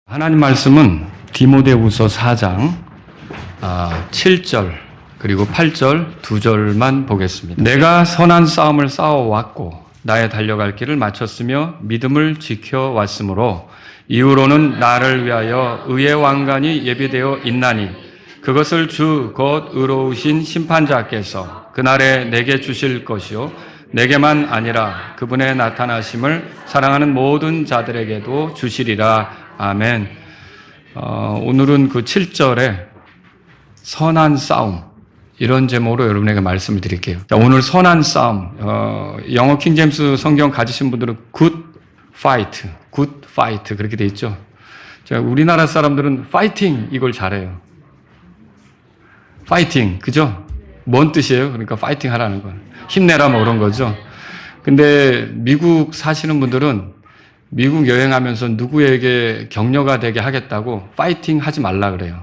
하나님 말씀은 디모데후서 4장 7절 그리고 8절 2절만 보겠습니다. 내가 선한 싸움을 싸워왔고 나의 달려갈 길을 마쳤으며 믿음을 지켜왔으므로 이후로는 나를 위하여 의의 왕관이 예비되어 있나니 그것을 주 곧 의로우신 심판자께서 그날에 내게 주실 것이요 내게만 아니라 그분의 나타나심을 사랑하는 모든 자들에게도 주시리라. 아멘. 오늘은 그 7절에 선한 싸움 이런 제목으로 여러분에게 말씀을 드릴게요. 자, 오늘 선한 싸움 영어 킹제임스 성경 가지신 분들은 good fight 그렇게 돼 있죠. 자, 우리나라 사람들은 파이팅 이걸 잘해요. 파이팅 그죠? 뭔 뜻이에요? 그러니까 파이팅 하라는 건 힘내라 뭐 그런 거죠. 근데 미국 사시는 분들은 미국 여행하면서 누구에게 격려가 되게 하겠다고 파이팅 하지 말라 그래요.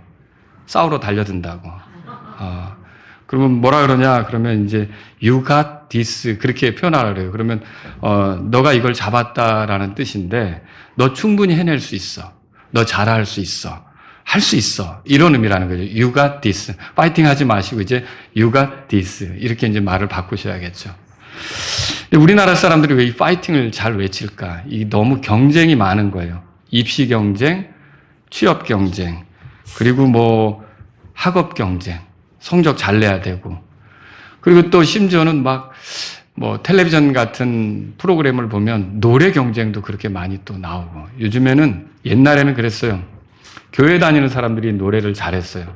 싸우러 달려든다고. 그러면 뭐라 그러냐? 그러면 이제 you got this 그렇게 표현하라 그래요. 그러면 너가 이걸 잡았다라는 뜻인데 너 충분히 해낼 수 있어. 너 잘할 수 있어. 할 수 있어. 이런 의미라는 거죠. You got this. 파이팅 하지 마시고 이제 you got this 이렇게 이제 말을 바꾸셔야겠죠. 우리나라 사람들이 왜 이 파이팅을 잘 외칠까? 이 너무 경쟁이 많은 거예요. 입시 경쟁, 취업 경쟁, 그리고 뭐 학업 경쟁, 성적 잘 내야 되고, 그리고 또 심지어는 막 뭐 텔레비전 같은 프로그램을 보면 노래 경쟁도 그렇게 많이 또 나오고, 요즘에는 옛날에는 그랬어요. 교회 다니는 사람들이 노래를 잘했어요.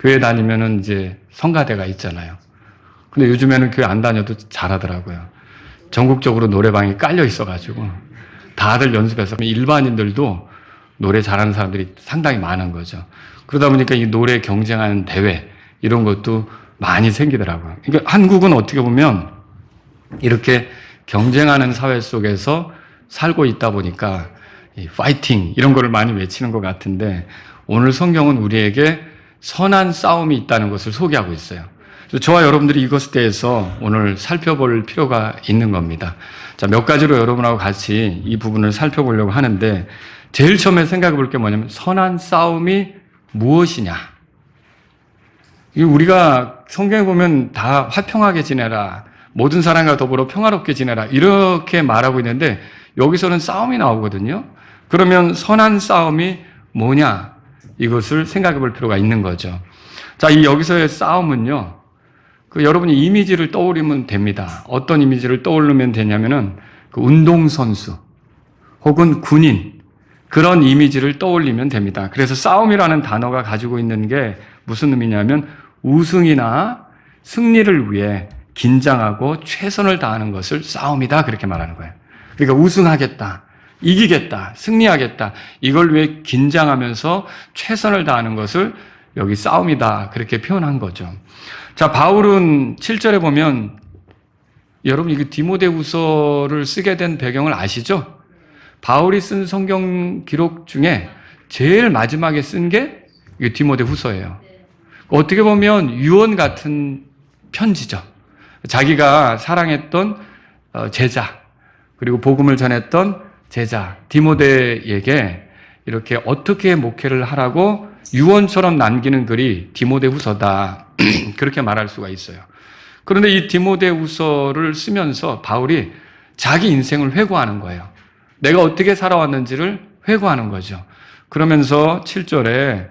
교회 다니면은 이제 성가대가 있잖아요. 근데 요즘에는 교회 안 다녀도 잘하더라고요. 전국적으로 노래방이 깔려 있어가지고 다들 연습해서 일반인들도 노래 잘하는 사람들이 상당히 많은 거죠. 그러다 보니까 이 노래 경쟁하는 대회 이런 것도 많이 생기더라고요. 그러니까 한국은 어떻게 보면 이렇게 경쟁하는 사회 속에서 살고 있다 보니까 이 파이팅 이런 거를 많이 외치는 것 같은데 오늘 성경은 우리에게 선한 싸움이 있다는 것을 소개하고 있어요. 저와 여러분들이 이것에 대해서 오늘 살펴볼 필요가 있는 겁니다. 자, 몇 가지로 여러분하고 같이 이 부분을 살펴보려고 하는데 제일 처음에 생각해 볼 게 뭐냐면 선한 싸움이 무엇이냐. 우리가 성경에 보면 다 화평하게 지내라. 모든 사람과 더불어 평화롭게 지내라. 이렇게 말하고 있는데 여기서는 싸움이 나오거든요. 그러면 선한 싸움이 뭐냐. 이것을 생각해 볼 필요가 있는 거죠. 자, 이 여기서의 싸움은요. 여러분이 이미지를 떠올리면 됩니다. 어떤 이미지를 떠올리면 되냐면은 그 운동선수 혹은 군인 그런 이미지를 떠올리면 됩니다. 그래서 싸움이라는 단어가 가지고 있는 게 무슨 의미냐면 우승이나 승리를 위해 긴장하고 최선을 다하는 것을 싸움이다 그렇게 말하는 거예요. 그러니까 우승하겠다, 이기겠다, 승리하겠다 이걸 위해 긴장하면서 최선을 다하는 것을 여기 싸움이다 그렇게 표현한 거죠. 자, 바울은 7절에 보면 여러분 이거 디모데후서를 쓰게 된 배경을 아시죠? 바울이 쓴 성경 기록 중에 제일 마지막에 쓴 게 이거 디모데후서예요. 어떻게 보면 유언 같은 편지죠. 자기가 사랑했던 제자 그리고 복음을 전했던 제자 디모데에게 이렇게 어떻게 목회를 하라고 유언처럼 남기는 글이 디모데후서다 그렇게 말할 수가 있어요. 그런데 이 디모데후서를 쓰면서 바울이 자기 인생을 회고하는 거예요. 내가 어떻게 살아왔는지를 회고하는 거죠. 그러면서 7절에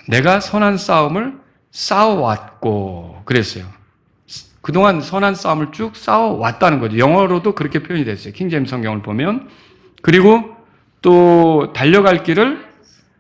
내가 선한 싸움을 싸워왔고 그랬어요. 그동안 선한 싸움을 쭉 싸워왔다는 거죠. 영어로도 그렇게 표현이 됐어요. 킹제임스 성경을 보면. 그리고 또 달려갈 길을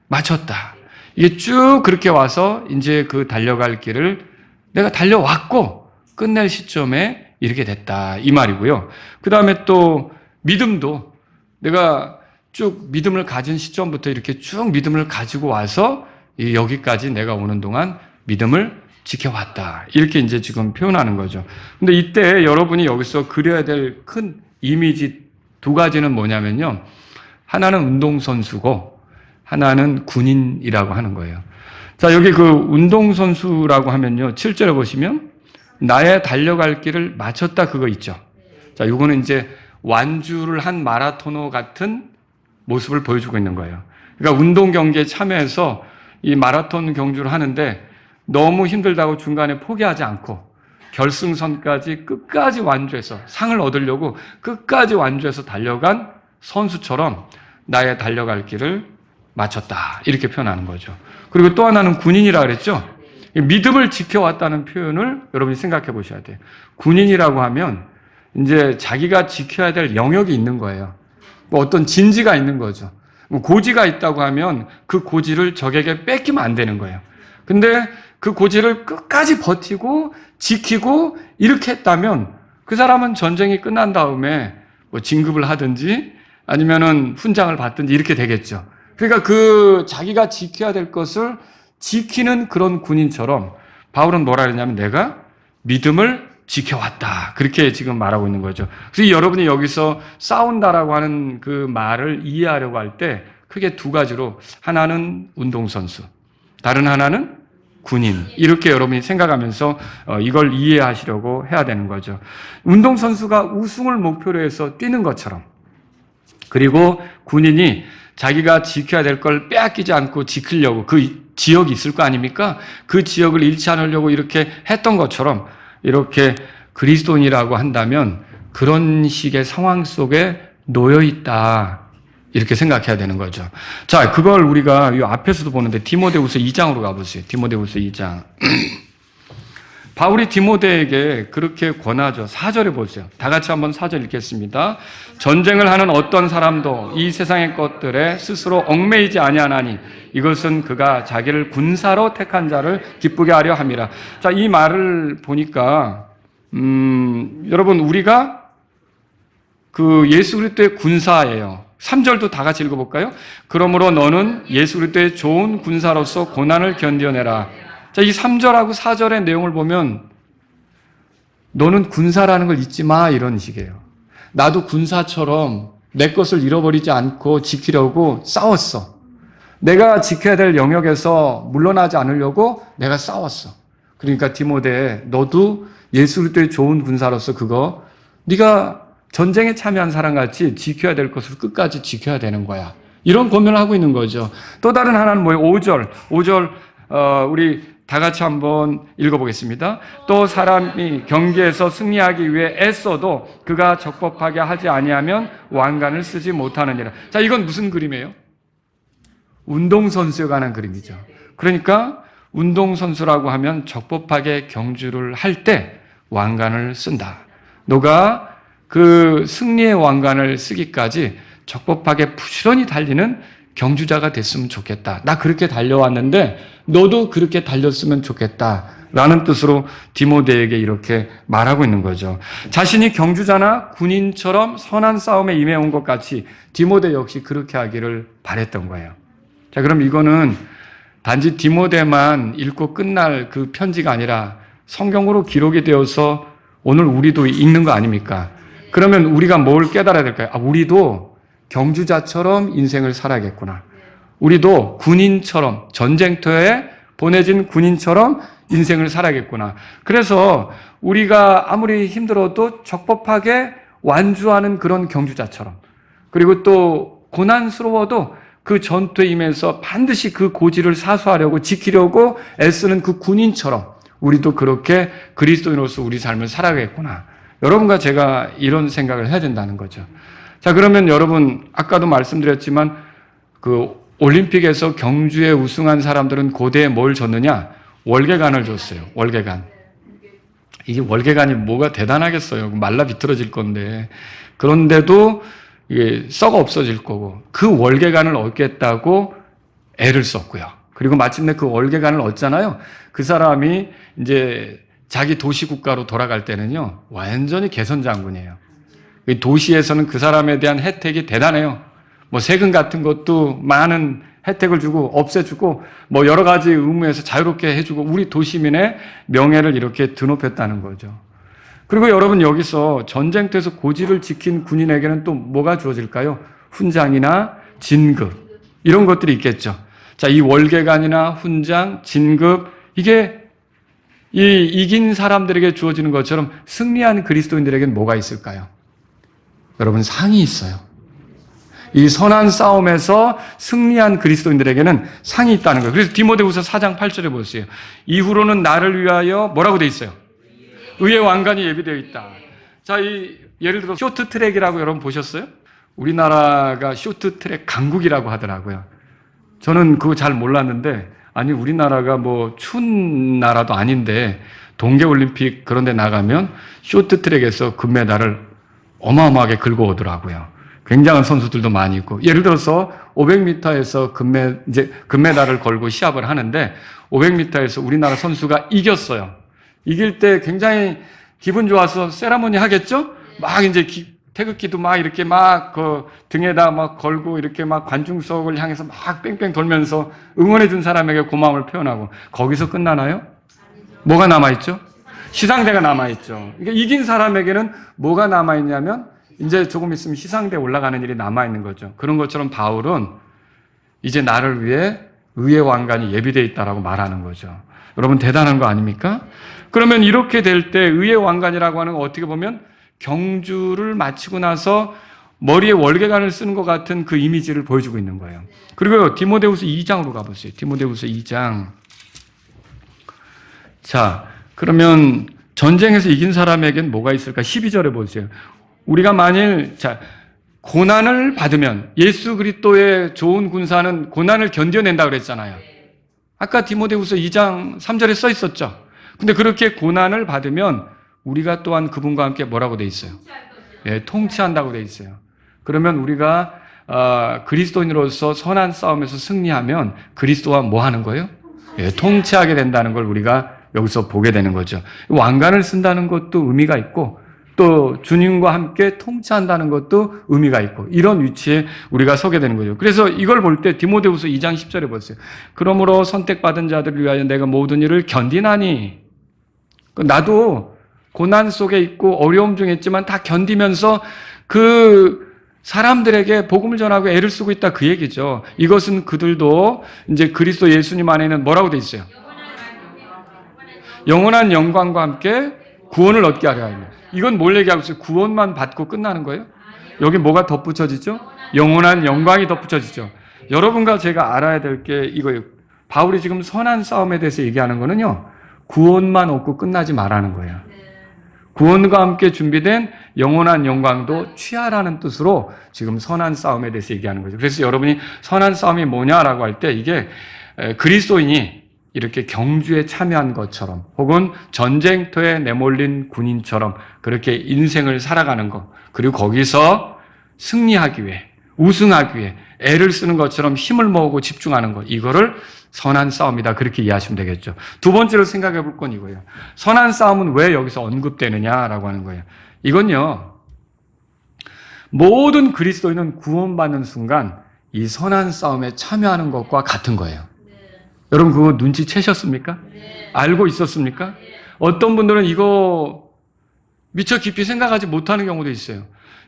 마쳤다. 이게 쭉 그렇게 와서 이제 그 달려갈 길을 내가 달려왔고 끝낼 시점에 이렇게 됐다. 이 말이고요. 그 다음에 또 믿음도 내가 쭉 믿음을 가진 시점부터 이렇게 쭉 믿음을 가지고 와서 여기까지 내가 오는 동안 믿음을 지켜왔다. 이렇게 이제 지금 표현하는 거죠. 근데 이때 여러분이 여기서 그려야 될 큰 이미지 두 가지는 뭐냐면요. 하나는 운동선수고 하나는 군인이라고 하는 거예요. 자, 여기 그 운동선수라고 하면요. 7절에 보시면 나의 달려갈 길을 마쳤다 그거 있죠. 자, 이거는 이제 완주를 한 마라토너 같은 모습을 보여주고 있는 거예요. 그러니까 운동 경기에 참여해서 이 마라톤 경주를 하는데 너무 힘들다고 중간에 포기하지 않고 결승선까지 끝까지 완주해서 상을 얻으려고 끝까지 완주해서 달려간 선수처럼 나의 달려갈 길을 마쳤다. 이렇게 표현하는 거죠. 그리고 또 하나는 군인이라 그랬죠. 믿음을 지켜왔다는 표현을 여러분이 생각해 보셔야 돼요. 군인이라고 하면 이제 자기가 지켜야 될 영역이 있는 거예요. 뭐 어떤 진지가 있는 거죠. 뭐 고지가 있다고 하면 그 고지를 적에게 뺏기면 안 되는 거예요. 근데 그 고지를 끝까지 버티고 지키고 이렇게 했다면 그 사람은 전쟁이 끝난 다음에 뭐 진급을 하든지 아니면은 훈장을 받든지 이렇게 되겠죠. 그러니까 그 자기가 지켜야 될 것을 지키는 그런 군인처럼 바울은 뭐라 그랬냐면 내가 믿음을 지켜왔다. 그렇게 지금 말하고 있는 거죠. 그래서 여러분이 여기서 싸운다라고 하는 그 말을 이해하려고 할 때 크게 두 가지로 하나는 운동선수, 다른 하나는 군인. 이렇게 여러분이 생각하면서 이걸 이해하시려고 해야 되는 거죠. 운동선수가 우승을 목표로 해서 뛰는 것처럼 그리고 군인이 자기가 지켜야 될 걸 빼앗기지 않고 지키려고 그 지역이 있을 거 아닙니까? 그 지역을 잃지 않으려고 이렇게 했던 것처럼 이렇게 그리스도인이라고 한다면 그런 식의 상황 속에 놓여 있다. 이렇게 생각해야 되는 거죠. 자, 그걸 우리가 이 앞에서도 보는데 디모데후서 2장으로 가보세요. 디모데후서 2장. 바울이 디모데에게 그렇게 권하죠. 4절에 보세요. 다 같이 한번 4절 읽겠습니다. 전쟁을 하는 어떤 사람도 이 세상의 것들에 스스로 얽매이지 아니하나니 이것은 그가 자기를 군사로 택한 자를 기쁘게 하려 함이라. 자, 이 말을 보니까 여러분 우리가 그 예수 그리스도의 군사예요. 3절도 다 같이 읽어볼까요? 그러므로 너는 예수 그리스도의 좋은 군사로서 고난을 견뎌내라. 자, 이 3절하고 4절의 내용을 보면 너는 군사라는 걸 잊지 마 이런 식이에요. 나도 군사처럼 내 것을 잃어버리지 않고 지키려고 싸웠어. 내가 지켜야 될 영역에서 물러나지 않으려고 내가 싸웠어. 그러니까 디모데 너도 예수 그리스도의 좋은 군사로서 그거 네가 전쟁에 참여한 사람같이 지켜야 될 것을 끝까지 지켜야 되는 거야. 이런 권면을 하고 있는 거죠. 또 다른 하나는 뭐예요? 5절 우리 다 같이 한번 읽어보겠습니다. 또 사람이 경기에서 승리하기 위해 애써도 그가 적법하게 하지 아니하면 왕관을 쓰지 못하느니라. 자, 이건 무슨 그림이에요? 운동선수에 관한 그림이죠. 그러니까 운동선수라고 하면 적법하게 경주를 할 때 왕관을 쓴다. 너가 그 승리의 왕관을 쓰기까지 적법하게 부지런히 달리는 경주자가 됐으면 좋겠다. 나 그렇게 달려왔는데 너도 그렇게 달렸으면 좋겠다. 라는 뜻으로 디모데에게 이렇게 말하고 있는 거죠. 자신이 경주자나 군인처럼 선한 싸움에 임해온 것 같이 디모데 역시 그렇게 하기를 바랬던 거예요. 자, 그럼 이거는 단지 디모데만 읽고 끝날 그 편지가 아니라 성경으로 기록이 되어서 오늘 우리도 읽는 거 아닙니까? 그러면 우리가 뭘 깨달아야 될까요? 우리도 경주자처럼 인생을 살아야겠구나. 우리도 군인처럼 전쟁터에 보내진 군인처럼 인생을 살아야겠구나. 그래서 우리가 아무리 힘들어도 적법하게 완주하는 그런 경주자처럼 그리고 또 고난스러워도 그 전투에 임해서 반드시 그 고지를 사수하려고 지키려고 애쓰는 그 군인처럼 우리도 그렇게 그리스도인으로서 우리 삶을 살아야겠구나. 여러분과 제가 이런 생각을 해야 된다는 거죠. 자, 그러면 여러분 아까도 말씀드렸지만 그 올림픽에서 경주에 우승한 사람들은 고대에 뭘 줬느냐? 월계관을 줬어요. 월계관. 이게 월계관이 뭐가 대단하겠어요. 말라 비틀어질 건데. 그런데도 이게 썩어 없어질 거고 그 월계관을 얻겠다고 애를 썼고요. 그리고 마침내 그 월계관을 얻잖아요. 그 사람이 이제 자기 도시 국가로 돌아갈 때는요, 완전히 개선 장군이에요. 도시에서는 그 사람에 대한 혜택이 대단해요. 뭐 세금 같은 것도 많은 혜택을 주고 없애주고 뭐 여러 가지 의무에서 자유롭게 해주고 우리 도시민의 명예를 이렇게 드높였다는 거죠. 그리고 여러분 여기서 전쟁터에서 고지를 지킨 군인에게는 또 뭐가 주어질까요? 훈장이나 진급 이런 것들이 있겠죠. 자, 이 월계관이나 훈장, 진급 이게 이 이긴 사람들에게 주어지는 것처럼 승리한 그리스도인들에게는 뭐가 있을까요? 여러분 상이 있어요. 이 선한 싸움에서 승리한 그리스도인들에게는 상이 있다는 거예요. 그래서 디모데후서 4장 8절에 보세요. 이후로는 나를 위하여 뭐라고 돼 있어요? 의의 왕관이 예비되어 있다. 자, 예를 들어 쇼트트랙이라고 여러분 보셨어요? 우리나라가 쇼트트랙 강국이라고 하더라고요. 저는 그거 잘 몰랐는데, 아니 우리나라가 뭐 추운 나라도 아닌데 동계올림픽 그런 데 나가면 쇼트트랙에서 금메달을 어마어마하게 긁어 오더라고요. 굉장한 선수들도 많이 있고, 예를 들어서 500m에서 금메달을 걸고 시합을 하는데 500m에서 우리나라 선수가 이겼어요. 이길 때 굉장히 기분 좋아서 세라모니 하겠죠? 막 이제 태극기도 막 이렇게 막 그 등에다 막 걸고 이렇게 막 관중석을 향해서 막 뺑뺑 돌면서 응원해 준 사람에게 고마움을 표현하고, 거기서 끝나나요? 뭐가 남아있죠? 시상대가 남아있죠. 그러니까 이긴 사람에게는 뭐가 남아있냐면 이제 조금 있으면 시상대에 올라가는 일이 남아있는 거죠. 그런 것처럼 바울은 이제 나를 위해 의의 왕관이 예비되어 있다라고 말하는 거죠. 여러분 대단한 거 아닙니까? 그러면 이렇게 될 때 의의 왕관이라고 하는 건 어떻게 보면 경주를 마치고 나서 머리에 월계관을 쓰는 것 같은 그 이미지를 보여주고 있는 거예요. 그리고 디모데후서 2장으로 가보세요. 디모데후서 2장. 자, 그러면 전쟁에서 이긴 사람에겐 뭐가 있을까? 12절에 보세요. 우리가 만일 고난을 받으면, 예수 그리스도의 좋은 군사는 고난을 견뎌낸다 그랬잖아요. 아까 디모데후서 2장 3절에 써 있었죠. 근데 그렇게 고난을 받으면 우리가 또한 그분과 함께 뭐라고 돼 있어요? 예, 통치한다고 돼 있어요. 그러면 우리가 그리스도인으로서 선한 싸움에서 승리하면 그리스도와 뭐 하는 거예요? 예, 통치하게 된다는 걸 우리가 여기서 보게 되는 거죠. 왕관을 쓴다는 것도 의미가 있고, 또 주님과 함께 통치한다는 것도 의미가 있고, 이런 위치에 우리가 서게 되는 거죠. 그래서 이걸 볼 때 디모데후서 2장 10절에 보세요. 그러므로 선택받은 자들을 위하여 내가 모든 일을 견디나니. 나도 고난 속에 있고 어려움 중에 있지만 다 견디면서 그 사람들에게 복음을 전하고 애를 쓰고 있다, 그 얘기죠. 이것은 그들도 이제 그리스도 예수님 안에는 뭐라고 돼 있어요? 영원한 영광과 함께 구원을 얻게 하려 합니다. 이건 뭘 얘기하고 있어요? 구원만 받고 끝나는 거예요? 여기 뭐가 덧붙여지죠? 영원한 영광이 덧붙여지죠. 여러분과 제가 알아야 될 게 이거예요. 바울이 지금 선한 싸움에 대해서 얘기하는 거는요, 구원만 얻고 끝나지 말라는 거예요. 구원과 함께 준비된 영원한 영광도 취하라는 뜻으로 지금 선한 싸움에 대해서 얘기하는 거죠. 그래서 여러분이 선한 싸움이 뭐냐라고 할 때, 이게 그리스도인이 이렇게 경주에 참여한 것처럼, 혹은 전쟁터에 내몰린 군인처럼 그렇게 인생을 살아가는 것, 그리고 거기서 승리하기 위해, 우승하기 위해 애를 쓰는 것처럼 힘을 모으고 집중하는 것, 이거를 선한 싸움이다, 그렇게 이해하시면 되겠죠. 두 번째로 생각해 볼 건 이거예요. 선한 싸움은 왜 여기서 언급되느냐라고 하는 거예요. 이건요, 모든 그리스도인은 구원받는 순간 이 선한 싸움에 참여하는 것과 같은 거예요. 여러분 그거 눈치채셨습니까? 알고 있었습니까? 어떤 분들은 이거 미처 깊이 생각하지 못하는 경우도 있어요.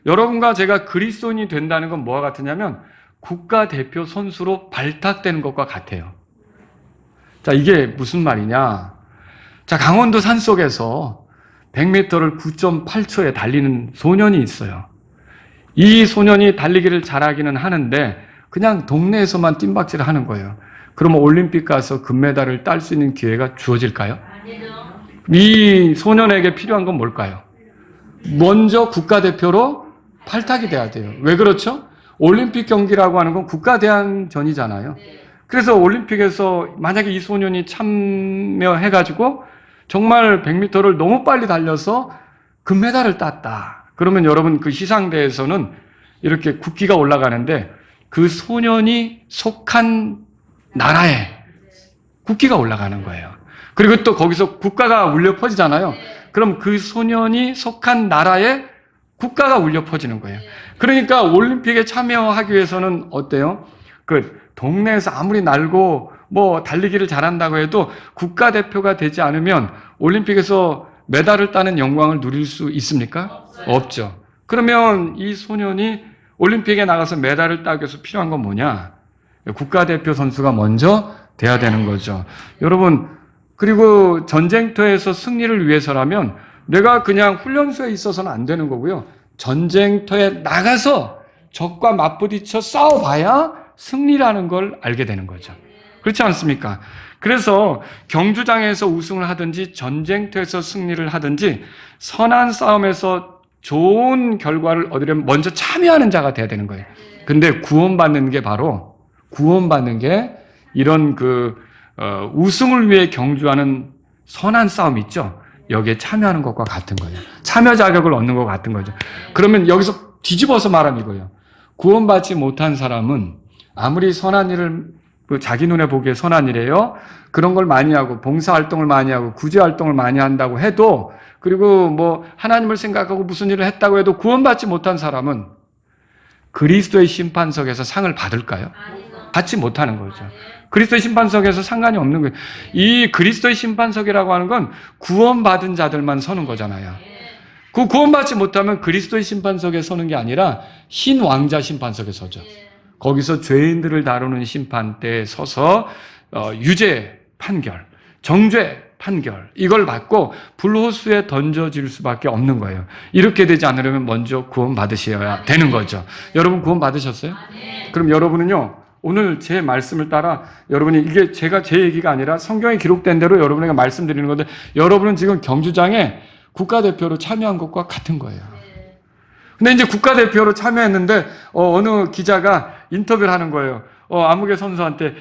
여러분과 제가 그리스도인이 된다는 건 뭐와 같으냐면 국가대표 선수로 발탁되는 것과 같아요. 자, 이게 무슨 말이냐? 자, 강원도 산속에서 100m를 9.8초에 달리는 소년이 있어요. 이 소년이 달리기를 잘하기는 하는데 그냥 동네에서만 뜀박질을 하는 거예요. 그러면 올림픽 가서 금메달을 딸 수 있는 기회가 주어질까요? 이 소년에게 필요한 건 뭘까요? 먼저 국가대표로 발탁이 돼야 돼요. 왜 그렇죠? 올림픽 경기라고 하는 건 국가대항전이잖아요. 그래서 올림픽에서 만약에 이 소년이 참여해가지고 정말 100m를 너무 빨리 달려서 금메달을 땄다. 그러면 여러분 그 시상대에서는 이렇게 국기가 올라가는데 그 소년이 속한 나라에 국기가 올라가는 거예요. 그리고 또 거기서 국가가 울려 퍼지잖아요. 그럼 그 소년이 속한 나라에 국가가 울려 퍼지는 거예요. 그러니까 올림픽에 참여하기 위해서는 어때요? 그 동네에서 아무리 날고 뭐 달리기를 잘한다고 해도 국가대표가 되지 않으면 올림픽에서 메달을 따는 영광을 누릴 수 있습니까? 없죠. 그러면 이 소년이 올림픽에 나가서 메달을 따기 위해서 필요한 건 뭐냐? 국가대표 선수가 먼저 돼야 되는 거죠. 여러분, 그리고 전쟁터에서 승리를 위해서라면 내가 그냥 훈련소에 있어서는 안 되는 거고요. 전쟁터에 나가서 적과 맞부딪혀 싸워봐야 승리라는 걸 알게 되는 거죠. 그렇지 않습니까? 그래서 경주장에서 우승을 하든지 전쟁터에서 승리를 하든지 선한 싸움에서 좋은 결과를 얻으려면 먼저 참여하는 자가 돼야 되는 거예요. 근데 구원받는 게 바로 구원받는 게 이런 우승을 위해 경주하는 선한 싸움 있죠. 여기에 참여하는 것과 같은 거예요. 참여 자격을 얻는 것 같은 거죠. 그러면 여기서 뒤집어서 말하면 이거예요. 구원받지 못한 사람은 아무리 선한 일을 자기 눈에 보기에 선한 일이에요. 그런 걸 많이 하고 봉사활동을 많이 하고 구제활동을 많이 한다고 해도 그리고 뭐 하나님을 생각하고 무슨 일을 했다고 해도 구원받지 못한 사람은 그리스도의 심판석에서 상을 받을까요? 받지 못하는 거죠. 그리스도의 심판석에서 상관이 없는 거예요. 이 그리스도의 심판석이라고 하는 건 구원받은 자들만 서는 거잖아요. 그 구원받지 못하면 그리스도의 심판석에 서는 게 아니라 흰 왕자 심판석에 서죠. 거기서 죄인들을 다루는 심판대에 서서 유죄 판결, 정죄 판결 이걸 받고 불호수에 던져질 수밖에 없는 거예요. 이렇게 되지 않으려면 먼저 구원받으셔야 되는 거죠. 여러분 구원받으셨어요? 그럼 여러분은요, 오늘 제 말씀을 따라 여러분이 이게 제 얘기가 아니라 성경에 기록된 대로 여러분에게 말씀드리는 건데 여러분은 지금 경주장에 국가대표로 참여한 것과 같은 거예요. 근데 이제 국가대표로 참여했는데 어느 기자가 인터뷰를 하는 거예요. 아무개 선수한테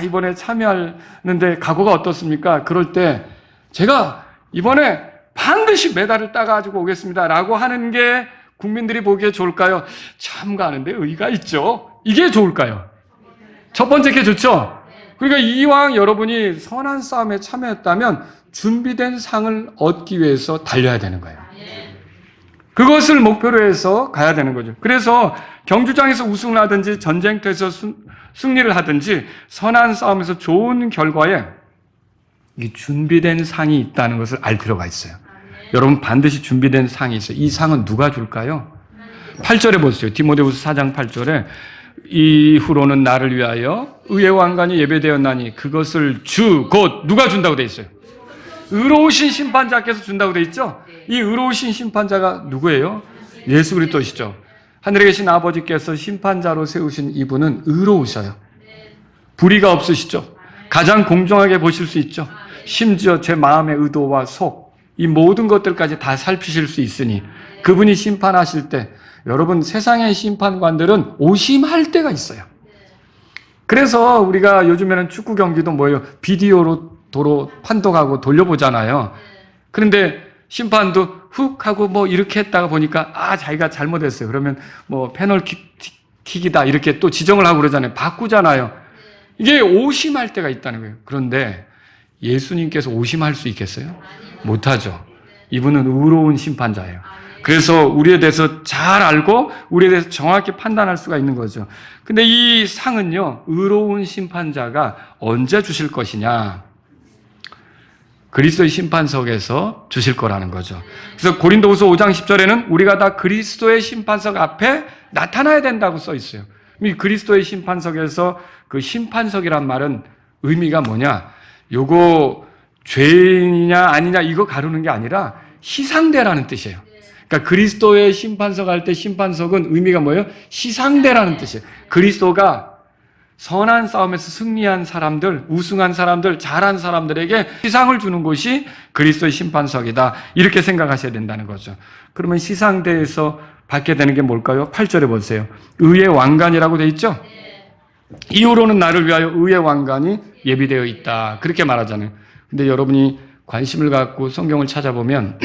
이번에 참여하는데 각오가 어떻습니까? 그럴 때 제가 이번에 반드시 메달을 따가지고 오겠습니다 라고 하는 게 국민들이 보기에 좋을까요? 참가하는데 의의가 있죠. 이게 좋을까요? 첫 번째 게 좋죠. 그러니까 이왕 여러분이 선한 싸움에 참여했다면 준비된 상을 얻기 위해서 달려야 되는 거예요. 그것을 목표로 해서 가야 되는 거죠. 그래서 경주장에서 우승을 하든지 전쟁터에서 승리를 하든지 선한 싸움에서 좋은 결과에 이 준비된 상이 있다는 것을 알 필요가 있어요. 여러분 반드시 준비된 상이 있어요. 이 상은 누가 줄까요? 8절에 보세요. 디모데후서 4장 8절에 이후로는 나를 위하여 의의 왕관이 예배되었나니 그것을 곧 누가 준다고 돼 있어요? 의로우신 심판자께서 준다고 돼 있죠? 이 의로우신 심판자가 누구예요? 예수 그리스도시죠. 하늘에 계신 아버지께서 심판자로 세우신 이분은 의로우셔요. 불의가 없으시죠. 가장 공정하게 보실 수 있죠. 심지어 제 마음의 의도와 속, 이 모든 것들까지 다 살피실 수 있으니 그분이 심판하실 때 여러분 세상의 심판관들은 오심할 때가 있어요. 그래서 우리가 요즘에는 축구 경기도 뭐예요? 비디오로 도로 판독하고 돌려보잖아요. 그런데 심판도 훅 하고 뭐 이렇게 했다가 보니까 자기가 잘못했어요. 그러면 뭐 페널킥이다 이렇게 또 지정을 하고 그러잖아요. 바꾸잖아요. 이게 오심할 때가 있다는 거예요. 그런데 예수님께서 오심할 수 있겠어요? 못하죠. 이분은 의로운 심판자예요. 그래서 우리에 대해서 잘 알고 우리에 대해서 정확히 판단할 수가 있는 거죠. 근데 이 상은요, 의로운 심판자가 언제 주실 것이냐? 그리스도의 심판석에서 주실 거라는 거죠. 그래서 고린도후서 5장 10절에는 우리가 다 그리스도의 심판석 앞에 나타나야 된다고 써 있어요. 이 그리스도의 심판석에서 그 심판석이란 말은 의미가 뭐냐? 요거 죄인이냐 아니냐 이거 가르는 게 아니라 시상대라는 뜻이에요. 그러니까 그리스도의 심판석 할 때 심판석은 의미가 뭐예요? 시상대라는 뜻이에요. 그리스도가 선한 싸움에서 승리한 사람들, 우승한 사람들, 잘한 사람들에게 시상을 주는 곳이 그리스도의 심판석이다. 이렇게 생각하셔야 된다는 거죠. 그러면 시상대에서 받게 되는 게 뭘까요? 8절에 보세요. 의의 왕관이라고 돼 있죠? 이후로는 나를 위하여 의의 왕관이 예비되어 있다. 그렇게 말하잖아요. 근데 여러분이 관심을 갖고 성경을 찾아보면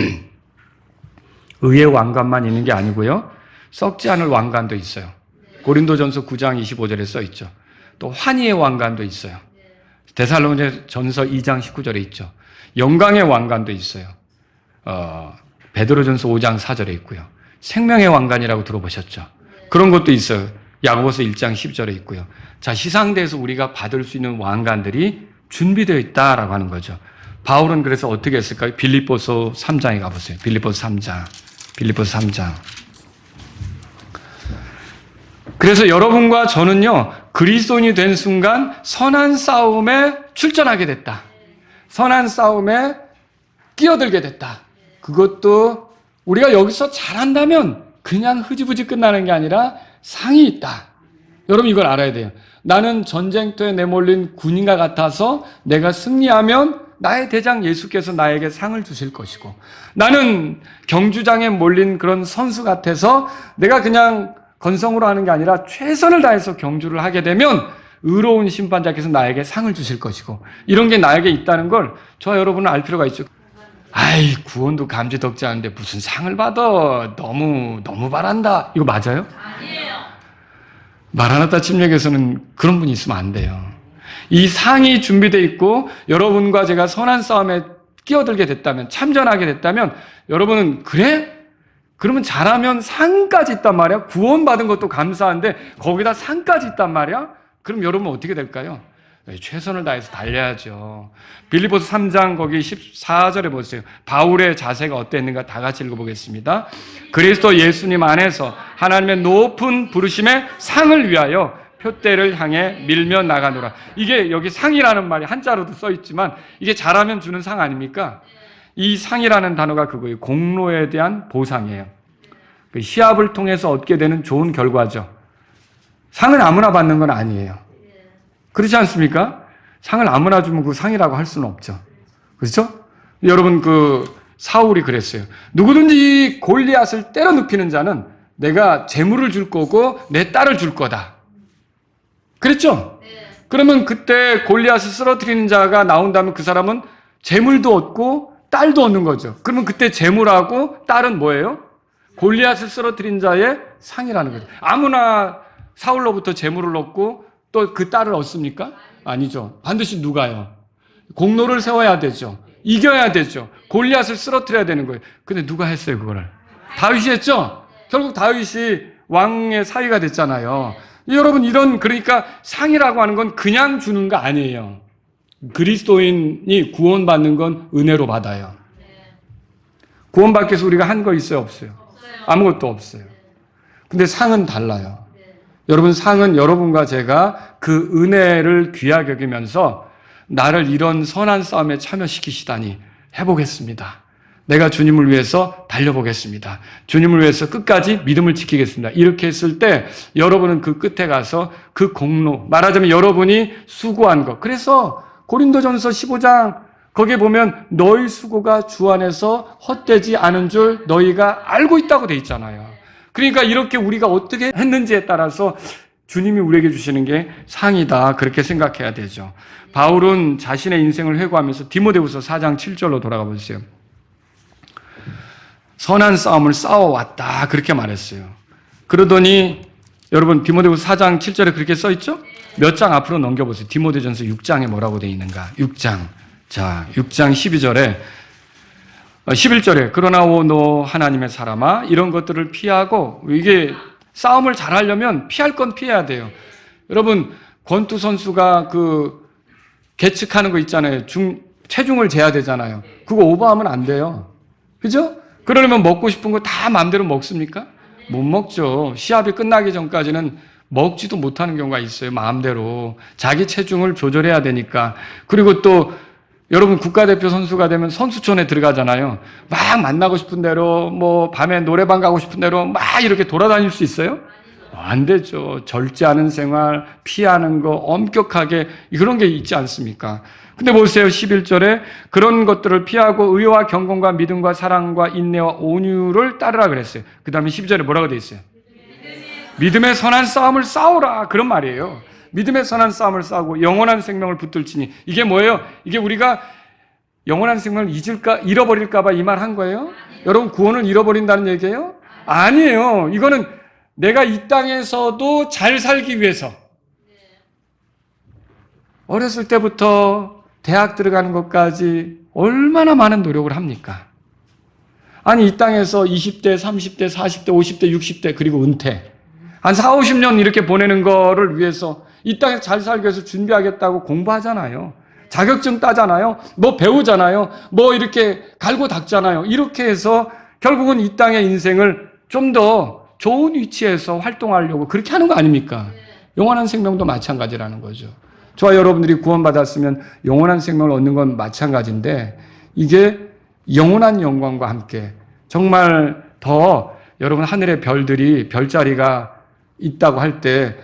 의의 왕관만 있는 게 아니고요. 썩지 않을 왕관도 있어요. 고린도전서 9장 25절에 써 있죠. 또 환희의 왕관도 있어요. 데살로니가전서 2장 19절에 있죠. 영광의 왕관도 있어요. 베드로전서 5장 4절에 있고요. 생명의 왕관이라고 들어보셨죠? 그런 것도 있어요. 야고보서 1장 10절에 있고요. 자, 시상대에서 우리가 받을 수 있는 왕관들이 준비되어 있다라고 하는 거죠. 바울은 그래서 어떻게 했을까요? 빌립보서 3장에 가보세요. 빌립보서 3장. 그래서 여러분과 저는요, 그리스도인이 된 순간 선한 싸움에 출전하게 됐다. 선한 싸움에 끼어들게 됐다. 그것도 우리가 여기서 잘한다면 그냥 흐지부지 끝나는 게 아니라 상이 있다. 여러분 이걸 알아야 돼요. 나는 전쟁터에 내몰린 군인과 같아서 내가 승리하면 나의 대장 예수께서 나에게 상을 주실 것이고, 나는 경주장에 몰린 그런 선수 같아서 내가 그냥 건성으로 하는 게 아니라 최선을 다해서 경주를 하게 되면 의로운 심판자께서 나에게 상을 주실 것이고, 이런 게 나에게 있다는 걸 저와 여러분은 알 필요가 있죠. 아이, 구원도 감지덕지 않은데 무슨 상을 받아. 너무 바란다. 이거 맞아요? 아니에요. 마라나타 침략에서는 그런 분이 있으면 안 돼요. 이 상이 준비되어 있고 여러분과 제가 선한 싸움에 끼어들게 됐다면, 참전하게 됐다면, 여러분은 그래? 그러면 잘하면 상까지 있단 말이야? 구원받은 것도 감사한데 거기다 상까지 있단 말이야? 그럼 여러분 어떻게 될까요? 최선을 다해서 달려야죠. 빌립보서 3장 거기 14절에 보세요. 바울의 자세가 어땠는가 다 같이 읽어보겠습니다. 그리스도 예수님 안에서 하나님의 높은 부르심의 상을 위하여 표대를 향해 밀며 나가노라. 이게 여기 상이라는 말이 한자로도 써있지만 이게 잘하면 주는 상 아닙니까? 이 상이라는 단어가 그거예요. 공로에 대한 보상이에요. 그 시합을 통해서 얻게 되는 좋은 결과죠. 상은 아무나 받는 건 아니에요. 그렇지 않습니까? 상을 아무나 주면 그 상이라고 할 수는 없죠. 그렇죠? 여러분 사울이 그랬어요. 누구든지 골리앗을 때려 눕히는 자는 내가 재물을 줄 거고 내 딸을 줄 거다. 그랬죠? 그러면 그때 골리앗을 쓰러뜨리는 자가 나온다면 그 사람은 재물도 얻고 딸도 얻는 거죠. 그러면 그때 재물하고 딸은 뭐예요? 골리앗을 쓰러뜨린 자의 상이라는 거죠. 아무나 사울로부터 재물을 얻고 또 그 딸을 얻습니까? 아니죠. 반드시 누가요? 공로를 세워야 되죠. 이겨야 되죠. 골리앗을 쓰러뜨려야 되는 거예요. 근데 누가 했어요, 그거를? 다윗이 했죠? 결국 다윗이 왕의 사위가 됐잖아요. 여러분, 그러니까 상이라고 하는 건 그냥 주는 거 아니에요. 그리스도인이 구원받는 건 은혜로 받아요. 구원받기 위해서 우리가 한 거 있어요, 없어요? 아무것도 없어요. 근데 상은 달라요. 여러분, 상은 여러분과 제가 그 은혜를 귀하게 여기면서 나를 이런 선한 싸움에 참여시키시다니 해보겠습니다. 내가 주님을 위해서 달려보겠습니다. 주님을 위해서 끝까지 믿음을 지키겠습니다. 이렇게 했을 때 여러분은 그 끝에 가서 그 공로, 말하자면 여러분이 수고한 것. 그래서 고린도전서 15장 거기에 보면 너희 수고가 주 안에서 헛되지 않은 줄 너희가 알고 있다고 돼 있잖아요. 그러니까 이렇게 우리가 어떻게 했는지에 따라서 주님이 우리에게 주시는 게 상이다. 그렇게 생각해야 되죠. 바울은 자신의 인생을 회고하면서 디모데후서 4장 7절로 돌아가 보세요. 선한 싸움을 싸워왔다. 그렇게 말했어요. 그러더니 여러분 디모데후서 4장 7절에 그렇게 써있죠? 몇 장 앞으로 넘겨보세요. 디모데전서 6장에 뭐라고 돼 있는가? 6장. 자, 6장 11절에 그러나 너 하나님의 사람아 이런 것들을 피하고, 이게 싸움을 잘하려면 피할 건 피해야 돼요. 여러분 권투 선수가 계측하는 거 있잖아요. 체중을 재야 되잖아요. 그거 오버하면 안 돼요. 그죠? 그러려면 먹고 싶은 거 다 마음대로 먹습니까? 못 먹죠. 시합이 끝나기 전까지는 먹지도 못하는 경우가 있어요. 마음대로 자기 체중을 조절해야 되니까. 그리고 또 여러분 국가대표 선수가 되면 선수촌에 들어가잖아요. 막 만나고 싶은 대로, 밤에 노래방 가고 싶은 대로 막 이렇게 돌아다닐 수 있어요? 안 되죠. 절제하는 생활, 피하는 거 엄격하게 그런 게 있지 않습니까? 근데 보세요. 11절에 그런 것들을 피하고 의와 경건과 믿음과 사랑과 인내와 온유를 따르라 그랬어요. 그 다음에 12절에 뭐라고 돼 있어요? 믿음의 선한 싸움을 싸우라. 그런 말이에요. 믿음의 선한 싸움을 싸우고 영원한 생명을 붙들지니. 이게 뭐예요? 이게 우리가 영원한 생명을 잃어버릴까 봐 이 말 한 거예요? 여러분 구원을 잃어버린다는 얘기예요? 아니에요. 이거는 내가 이 땅에서도 잘 살기 위해서 어렸을 때부터 대학 들어가는 것까지 얼마나 많은 노력을 합니까? 아니 이 땅에서 20대, 30대, 40대, 50대, 60대 그리고 은퇴 한 4, 50년 이렇게 보내는 거를 위해서 이 땅에서 잘 살기 위해서 준비하겠다고 공부하잖아요. 자격증 따잖아요. 배우잖아요. 이렇게 갈고 닦잖아요. 이렇게 해서 결국은 이 땅의 인생을 좀 더 좋은 위치에서 활동하려고 그렇게 하는 거 아닙니까? 영원한 생명도 마찬가지라는 거죠. 저와 여러분들이 구원받았으면 영원한 생명을 얻는 건 마찬가지인데 이게 영원한 영광과 함께 정말 더 여러분 하늘의 별들이 별자리가 있다고 할 때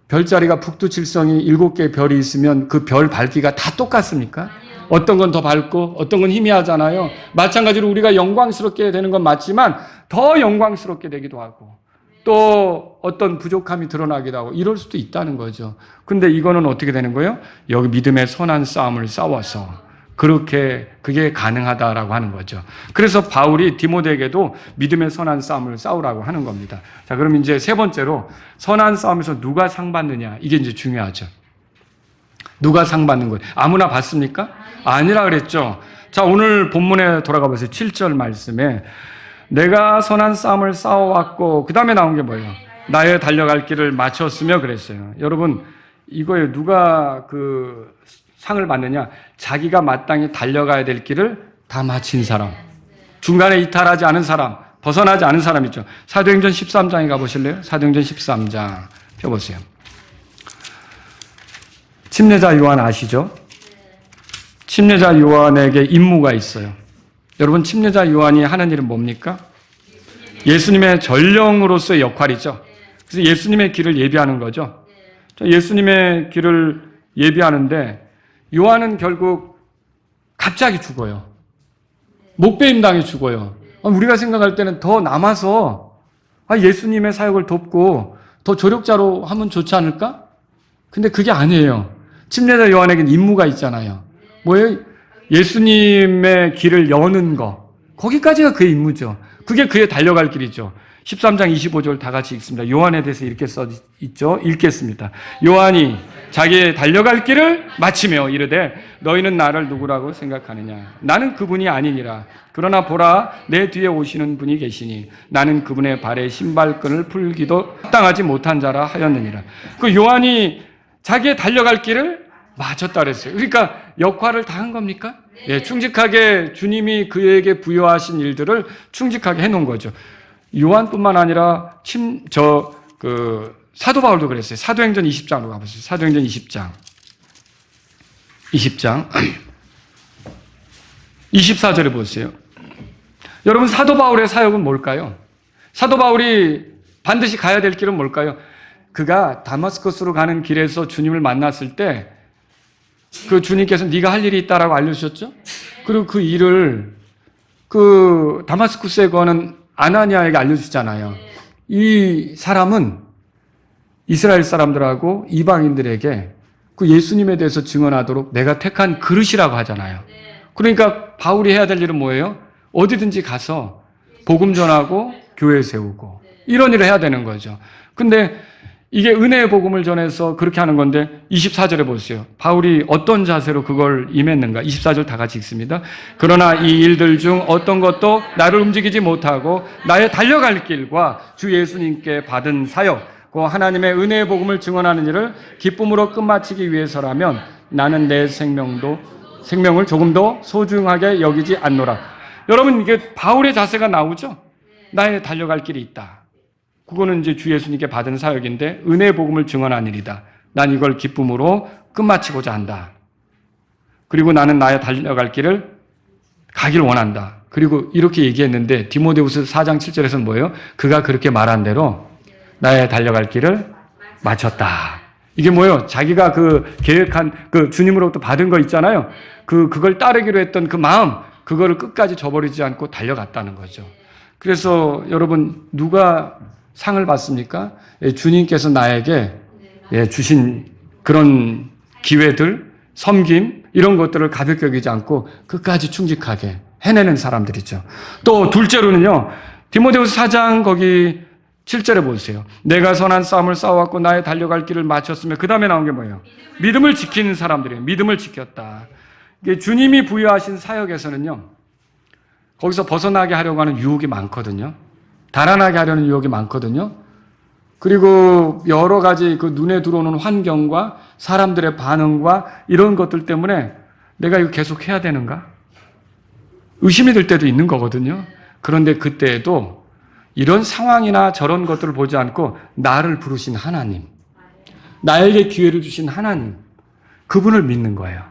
별자리가 북두칠성이 7개의 별이 있으면 그 별 밝기가 다 똑같습니까? 어떤 건 더 밝고 어떤 건 희미하잖아요. 마찬가지로 우리가 영광스럽게 되는 건 맞지만 더 영광스럽게 되기도 하고 또 어떤 부족함이 드러나기도 하고 이럴 수도 있다는 거죠. 근데 이거는 어떻게 되는 거예요? 여기 믿음의 선한 싸움을 싸워서 그게 가능하다라고 하는 거죠. 그래서 바울이 디모데에게도 믿음의 선한 싸움을 싸우라고 하는 겁니다. 자, 그럼 이제 세 번째로 선한 싸움에서 누가 상 받느냐, 이게 이제 중요하죠. 누가 상 받는 거예요? 아무나 받습니까? 아니라 그랬죠. 자, 오늘 본문에 돌아가 보세요. 7절 말씀에 내가 선한 싸움을 싸워왔고, 그 다음에 나온 게 뭐예요? 나의 달려갈 길을 마쳤으며 그랬어요. 여러분, 이거예요. 누가 그 상을 받느냐? 자기가 마땅히 달려가야 될 길을 다 마친 사람. 중간에 이탈하지 않은 사람, 벗어나지 않은 사람 있죠. 사도행전 13장에 가보실래요? 사도행전 13장 펴보세요. 침례자 요한 아시죠? 침례자 요한에게 임무가 있어요. 여러분, 침례자 요한이 하는 일은 뭡니까? 예수님의 전령으로서의 역할이죠. 그래서 예수님의 길을 예비하는 거죠. 예수님의 길을 예비하는데 요한은 결국 갑자기 죽어요. 목배임 당해 죽어요. 우리가 생각할 때는 더 남아서 예수님의 사역을 돕고 더 조력자로 하면 좋지 않을까? 근데 그게 아니에요. 침례자 요한에게는 임무가 있잖아요. 뭐예요? 예수님의 길을 여는 거. 거기까지가 그의 임무죠. 그게 그의 달려갈 길이죠. 13장 25절 다 같이 읽습니다. 요한에 대해서 이렇게 써 있죠. 읽겠습니다. 요한이 자기의 달려갈 길을 마치며 이르되 너희는 나를 누구라고 생각하느냐? 나는 그분이 아니니라. 그러나 보라, 내 뒤에 오시는 분이 계시니 나는 그분의 발에 신발끈을 풀기도 합당하지 못한 자라 하였느니라. 그 요한이 자기의 달려갈 길을 마쳤다 그랬어요. 그러니까 역할을 다 한 겁니까? 예, 충직하게 주님이 그에게 부여하신 일들을 충직하게 해놓은 거죠. 요한뿐만 아니라 사도 바울도 그랬어요. 사도행전 20장으로 가보세요. 사도행전 20장 24절에 보세요. 여러분, 사도 바울의 사역은 뭘까요? 사도 바울이 반드시 가야 될 길은 뭘까요? 그가 다마스커스로 가는 길에서 주님을 만났을 때 그 주님께서 네가 할 일이 있다라고 알려주셨죠? 그리고 그 일을 그 다마스쿠스에 거하는 아나니아에게 알려주잖아요. 이 사람은 이스라엘 사람들하고 이방인들에게 그 예수님에 대해서 증언하도록 내가 택한 그릇이라고 하잖아요. 그러니까 바울이 해야 될 일은 뭐예요? 어디든지 가서 복음 전하고 교회 세우고 이런 일을 해야 되는 거죠. 근데 이게 은혜의 복음을 전해서 그렇게 하는 건데 24절에 보세요. 바울이 어떤 자세로 그걸 임했는가? 24절 다 같이 읽습니다. 그러나 이 일들 중 어떤 것도 나를 움직이지 못하고 나의 달려갈 길과 주 예수님께 받은 사역, 그 하나님의 은혜의 복음을 증언하는 일을 기쁨으로 끝마치기 위해서라면 나는 내 생명을 조금 더 소중하게 여기지 않노라. 여러분, 이게 바울의 자세가 나오죠? 나의 달려갈 길이 있다. 그거는 이제 주 예수님께 받은 사역인데 은혜의 복음을 증언한 일이다. 난 이걸 기쁨으로 끝마치고자 한다. 그리고 나는 나의 달려갈 길을 가길 원한다. 그리고 이렇게 얘기했는데 디모데후서 4장 7절에서는 뭐예요? 그가 그렇게 말한 대로 나의 달려갈 길을 마쳤다. 이게 뭐예요? 자기가 그 계획한 그 주님으로부터 받은 거 있잖아요. 그걸 따르기로 했던 그 마음, 그거를 끝까지 저버리지 않고 달려갔다는 거죠. 그래서 여러분, 누가 상을 받습니까? 주님께서 나에게 주신 그런 기회들, 섬김, 이런 것들을 가볍게 여기지 않고 끝까지 충직하게 해내는 사람들이죠. 또 둘째로는요, 디모데후서 4장 거기 7절에 보세요. 내가 선한 싸움을 싸워왔고 나의 달려갈 길을 마쳤으며, 그 다음에 나온 게 뭐예요? 믿음을 지키는 사람들이에요. 믿음을 지켰다. 이게 주님이 부여하신 사역에서는요, 거기서 벗어나게 하려고 하는 유혹이 많거든요. 달아나게 하려는 유혹이 많거든요. 그리고 여러 가지 그 눈에 들어오는 환경과 사람들의 반응과 이런 것들 때문에 내가 이거 계속 해야 되는가? 의심이 들 때도 있는 거거든요. 그런데 그때에도 이런 상황이나 저런 것들을 보지 않고 나를 부르신 하나님, 나에게 기회를 주신 하나님, 그분을 믿는 거예요.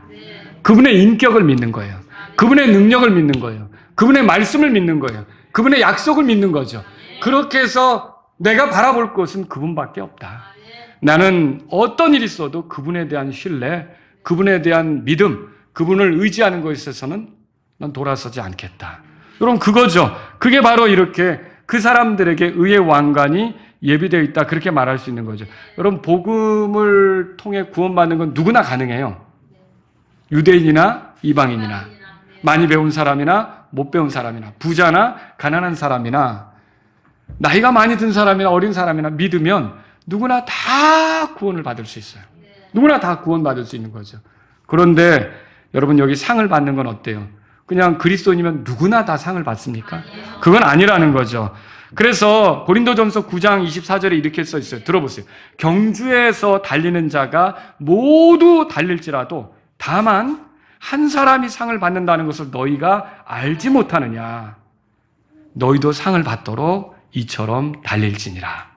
그분의 인격을 믿는 거예요. 그분의 능력을 믿는 거예요. 그분의 말씀을 믿는 거예요. 그분의 약속을 믿는 거죠. 그렇게 해서 내가 바라볼 것은 그분밖에 없다. 나는 어떤 일이 있어도 그분에 대한 신뢰, 그분에 대한 믿음, 그분을 의지하는 것에 있어서는 난 돌아서지 않겠다. 여러분 그거죠. 그게 바로 이렇게 그 사람들에게 의의 왕관이 예비되어 있다. 그렇게 말할 수 있는 거죠. 여러분 복음을 통해 구원받는 건 누구나 가능해요. 유대인이나 이방인이나 많이 배운 사람이나 못 배운 사람이나 부자나 가난한 사람이나 나이가 많이 든 사람이나 어린 사람이나 믿으면 누구나 다 구원을 받을 수 있어요. 누구나 다 구원받을 수 있는 거죠. 그런데 여러분 여기 상을 받는 건 어때요? 그냥 그리스도인이면 누구나 다 상을 받습니까? 그건 아니라는 거죠. 그래서 고린도전서 9장 24절에 이렇게 써 있어요. 들어보세요. 경주에서 달리는 자가 모두 달릴지라도 다만 한 사람이 상을 받는다는 것을 너희가 알지 못하느냐. 너희도 상을 받도록 이처럼 달릴지니라.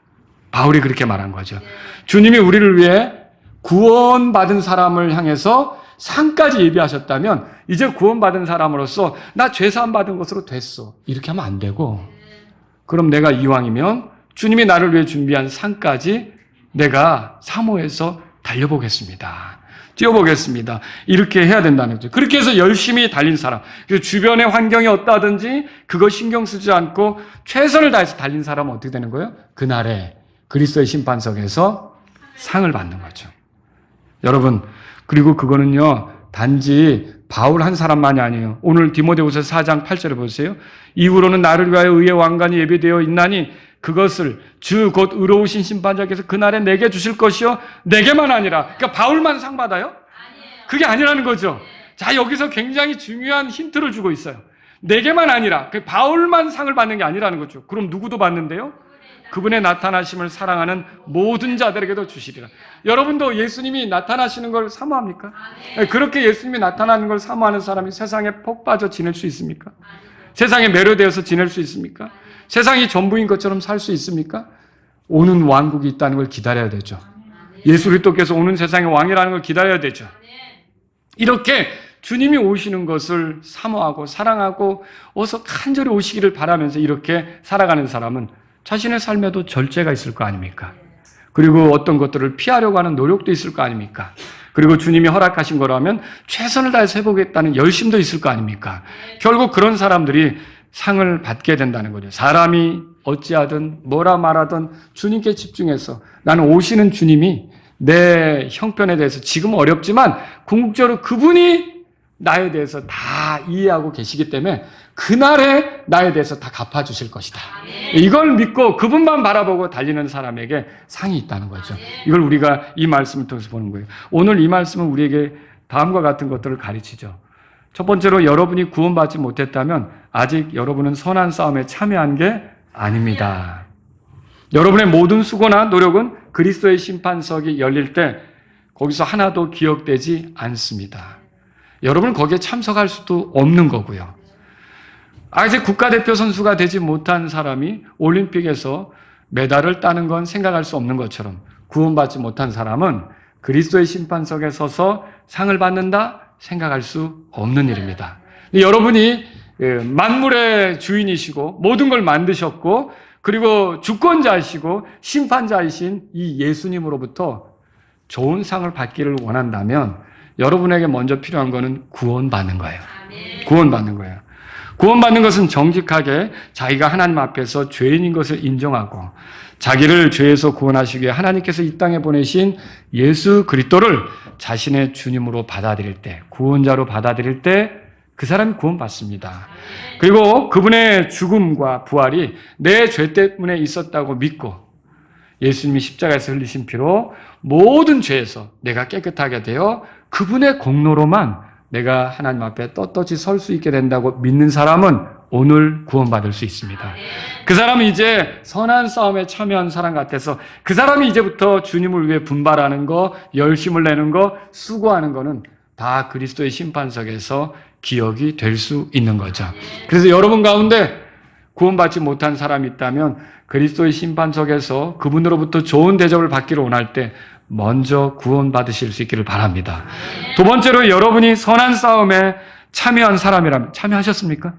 바울이 그렇게 말한 거죠. 주님이 우리를 위해 구원받은 사람을 향해서 상까지 예비하셨다면 이제 구원받은 사람으로서 나 죄사함 받은 것으로 됐어. 이렇게 하면 안 되고 그럼 내가 이왕이면 주님이 나를 위해 준비한 상까지 내가 사모해서 달려보겠습니다. 뛰어보겠습니다. 이렇게 해야 된다는 거죠. 그렇게 해서 열심히 달린 사람, 그래서 주변의 환경이 어떠하든지 그거 신경 쓰지 않고 최선을 다해서 달린 사람은 어떻게 되는 거예요? 그날에 그리스도의 심판석에서 상을 받는 거죠. 여러분, 그리고 그거는요, 단지 바울 한 사람만이 아니에요. 오늘 디모데후서 4장 8절에 보세요. 이후로는 나를 위하여 의의 왕관이 예비되어 있나니 그것을 주 곧 의로우신 심판자께서 그날에 내게 주실 것이요 내게만 아니라. 그러니까 바울만 상 받아요? 그게 아니라는 거죠. 자, 여기서 굉장히 중요한 힌트를 주고 있어요. 내게만 아니라 바울만 상을 받는 게 아니라는 거죠. 그럼 누구도 받는데요? 그분의 나타나심을 사랑하는 모든 자들에게도 주시리라. 여러분도 예수님이 나타나시는 걸 사모합니까? 그렇게 예수님이 나타나는 걸 사모하는 사람이 세상에 폭 빠져 지낼 수 있습니까? 세상에 매료되어서 지낼 수 있습니까? 세상이 전부인 것처럼 살 수 있습니까? 오는 왕국이 있다는 걸 기다려야 되죠. 예수 그리스도께서 오는 세상의 왕이라는 걸 기다려야 되죠. 이렇게 주님이 오시는 것을 사모하고 사랑하고 어서 간절히 오시기를 바라면서 이렇게 살아가는 사람은 자신의 삶에도 절제가 있을 거 아닙니까? 그리고 어떤 것들을 피하려고 하는 노력도 있을 거 아닙니까? 그리고 주님이 허락하신 거라면 최선을 다해서 해보겠다는 열심도 있을 거 아닙니까? 결국 그런 사람들이 상을 받게 된다는 거죠. 사람이 어찌하든 뭐라 말하든 주님께 집중해서 나는 오시는 주님이 내 형편에 대해서 지금 어렵지만 궁극적으로 그분이 나에 대해서 다 이해하고 계시기 때문에 그날에 나에 대해서 다 갚아주실 것이다. 이걸 믿고 그분만 바라보고 달리는 사람에게 상이 있다는 거죠. 이걸 우리가 이 말씀을 통해서 보는 거예요. 오늘 이 말씀은 우리에게 다음과 같은 것들을 가르치죠. 첫 번째로 여러분이 구원받지 못했다면 아직 여러분은 선한 싸움에 참여한 게 아닙니다. 여러분의 모든 수고나 노력은 그리스도의 심판석이 열릴 때 거기서 하나도 기억되지 않습니다. 여러분은 거기에 참석할 수도 없는 거고요. 아직 국가대표 선수가 되지 못한 사람이 올림픽에서 메달을 따는 건 생각할 수 없는 것처럼 구원받지 못한 사람은 그리스도의 심판석에 서서 상을 받는다? 생각할 수 없는 일입니다. 여러분이 만물의 주인이시고 모든 걸 만드셨고 그리고 주권자이시고 심판자이신 이 예수님으로부터 좋은 상을 받기를 원한다면 여러분에게 먼저 필요한 거는 구원받는 거예요. 구원받는 거예요. 구원받는 것은 정직하게 자기가 하나님 앞에서 죄인인 것을 인정하고 자기를 죄에서 구원하시기 위해 하나님께서 이 땅에 보내신 예수 그리스도를 자신의 주님으로 받아들일 때, 구원자로 받아들일 때 그 사람이 구원받습니다. 그리고 그분의 죽음과 부활이 내 죄 때문에 있었다고 믿고 예수님이 십자가에서 흘리신 피로 모든 죄에서 내가 깨끗하게 되어 그분의 공로로만 내가 하나님 앞에 떳떳이 설 수 있게 된다고 믿는 사람은 오늘 구원받을 수 있습니다. 그 사람은 이제 선한 싸움에 참여한 사람 같아서 그 사람이 이제부터 주님을 위해 분발하는 거, 열심을 내는 거, 수고하는 거는 다 그리스도의 심판석에서 기억이 될 수 있는 거죠. 그래서 여러분 가운데 구원받지 못한 사람이 있다면 그리스도의 심판석에서 그분으로부터 좋은 대접을 받기를 원할 때 먼저 구원받으실 수 있기를 바랍니다. 두 번째로 여러분이 선한 싸움에 참여한 사람이라면 참여하셨습니까?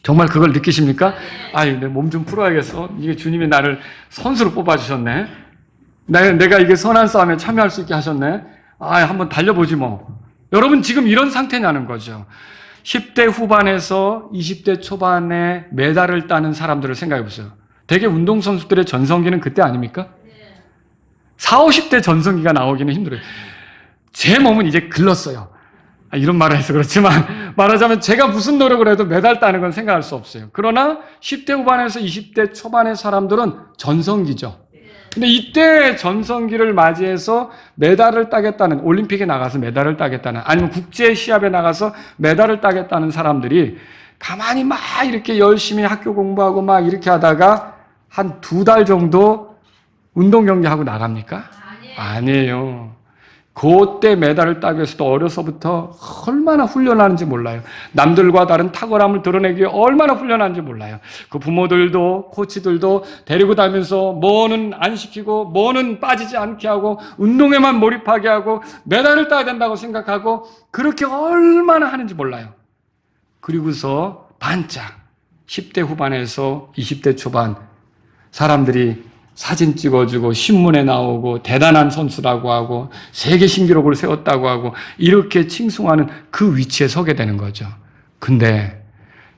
정말 그걸 느끼십니까? 아니, 내 몸 좀 풀어야겠어. 이게 주님이 나를 선수로 뽑아주셨네. 내가 이게 선한 싸움에 참여할 수 있게 하셨네. 한번 달려보지 뭐. 여러분 지금 이런 상태냐는 거죠. 10대 후반에서 20대 초반에 메달을 따는 사람들을 생각해 보세요. 대개 운동선수들의 전성기는 그때 아닙니까? 40, 50대 전성기가 나오기는 힘들어요. 제 몸은 이제 글렀어요. 이런 말을 해서 그렇지만 말하자면 제가 무슨 노력을 해도 메달 따는 건 생각할 수 없어요. 그러나 10대 후반에서 20대 초반의 사람들은 전성기죠. 근데 이때 전성기를 맞이해서 메달을 따겠다는, 올림픽에 나가서 메달을 따겠다는, 아니면 국제 시합에 나가서 메달을 따겠다는 사람들이 가만히 막 이렇게 열심히 학교 공부하고 막 이렇게 하다가 한 2달 정도 운동 경기하고 나갑니까? 아니에요. 그때 메달을 따기 위해서도 어려서부터 얼마나 훈련하는지 몰라요. 남들과 다른 탁월함을 드러내기 위해 얼마나 훈련하는지 몰라요. 그 부모들도 코치들도 데리고 다니면서 뭐는 안 시키고 뭐는 빠지지 않게 하고 운동에만 몰입하게 하고 메달을 따야 된다고 생각하고 그렇게 얼마나 하는지 몰라요. 그리고서 반짝 10대 후반에서 20대 초반 사람들이 사진 찍어주고 신문에 나오고 대단한 선수라고 하고 세계 신기록을 세웠다고 하고 이렇게 칭송하는 그 위치에 서게 되는 거죠. 근데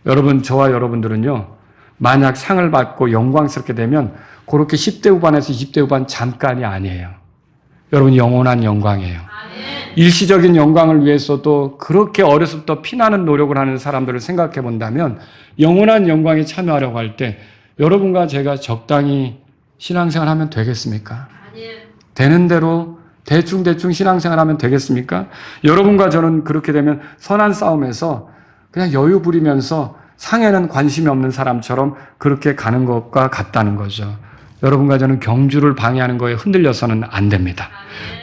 여러분, 저와 여러분들은요, 만약 상을 받고 영광스럽게 되면 그렇게 10대 후반에서 20대 후반 잠깐이 아니에요. 여러분, 영원한 영광이에요. 일시적인 영광을 위해서도 그렇게 어려서부터 피나는 노력을 하는 사람들을 생각해 본다면 영원한 영광에 참여하려고 할 때 여러분과 제가 적당히 신앙생활 하면 되겠습니까? 아니에요. 되는 대로 대충 신앙생활 하면 되겠습니까? 여러분과 저는 그렇게 되면 선한 싸움에서 그냥 여유 부리면서 상에는 관심이 없는 사람처럼 그렇게 가는 것과 같다는 거죠. 여러분과 저는 경주를 방해하는 거에 흔들려서는 안 됩니다.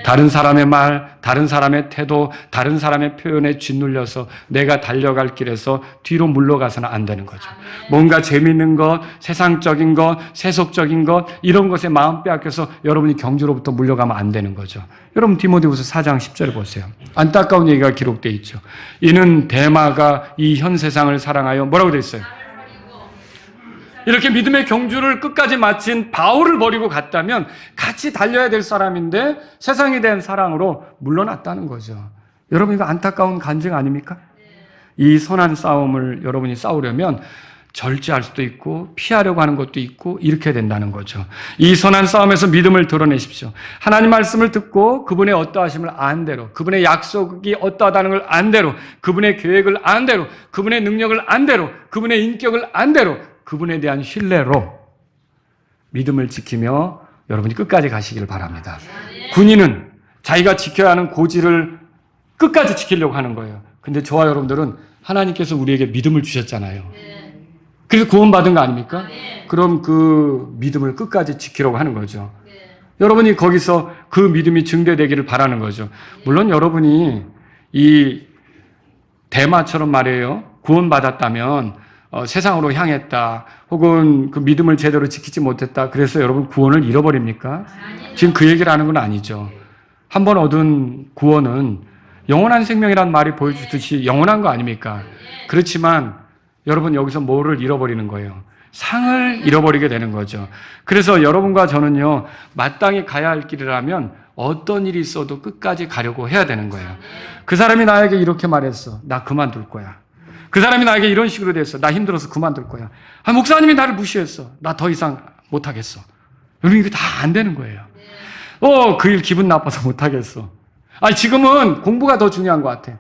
다른 사람의 말, 다른 사람의 태도, 다른 사람의 표현에 짓눌려서 내가 달려갈 길에서 뒤로 물러가서는 안 되는 거죠. 뭔가 재미있는 것, 세상적인 것, 세속적인 것, 이런 것에 마음 빼앗겨서 여러분이 경주로부터 물러가면 안 되는 거죠. 여러분 디모데후서 4장 10절을 보세요. 안타까운 얘기가 기록되어 있죠. 이는 데마가 이 현 세상을 사랑하여 뭐라고 되어 있어요? 이렇게 믿음의 경주를 끝까지 마친 바울을 버리고 갔다면 같이 달려야 될 사람인데 세상에 대한 사랑으로 물러났다는 거죠. 여러분, 이거 안타까운 간증 아닙니까? 이 선한 싸움을 여러분이 싸우려면 절제할 수도 있고 피하려고 하는 것도 있고 이렇게 된다는 거죠. 이 선한 싸움에서 믿음을 드러내십시오. 하나님 말씀을 듣고 그분의 어떠하심을 안 대로, 그분의 약속이 어떠하다는 걸 안 대로, 그분의 계획을 안 대로, 그분의 능력을 안 대로, 그분의 인격을 안 대로, 그분에 대한 신뢰로 믿음을 지키며 여러분이 끝까지 가시기를 바랍니다. 군인은 자기가 지켜야 하는 고지를 끝까지 지키려고 하는 거예요. 근데 저와 여러분들은 하나님께서 우리에게 믿음을 주셨잖아요. 그래서 구원받은 거 아닙니까? 그럼 그 믿음을 끝까지 지키려고 하는 거죠. 여러분이 거기서 그 믿음이 증대되기를 바라는 거죠. 물론 여러분이 이 대마처럼 말이에요. 구원받았다면 세상으로 향했다, 혹은 그 믿음을 제대로 지키지 못했다, 그래서 여러분 구원을 잃어버립니까? 지금 그 얘기를 하는 건 아니죠. 한번 얻은 구원은 영원한 생명이란 말이 보여주듯이 영원한 거 아닙니까? 그렇지만 여러분 여기서 뭐를 잃어버리는 거예요? 상을 잃어버리게 되는 거죠. 그래서 여러분과 저는요, 마땅히 가야 할 길이라면 어떤 일이 있어도 끝까지 가려고 해야 되는 거예요. 그 사람이 나에게 이렇게 말했어. 나 그만둘 거야. 그 사람이 나에게 이런 식으로 됐어. 나 힘들어서 그만둘 거야. 목사님이 나를 무시했어. 나 더 이상 못하겠어. 여러분, 이게 다 안 되는 거예요. 그 일 기분 나빠서 못하겠어. 지금은 공부가 더 중요한 것 같아.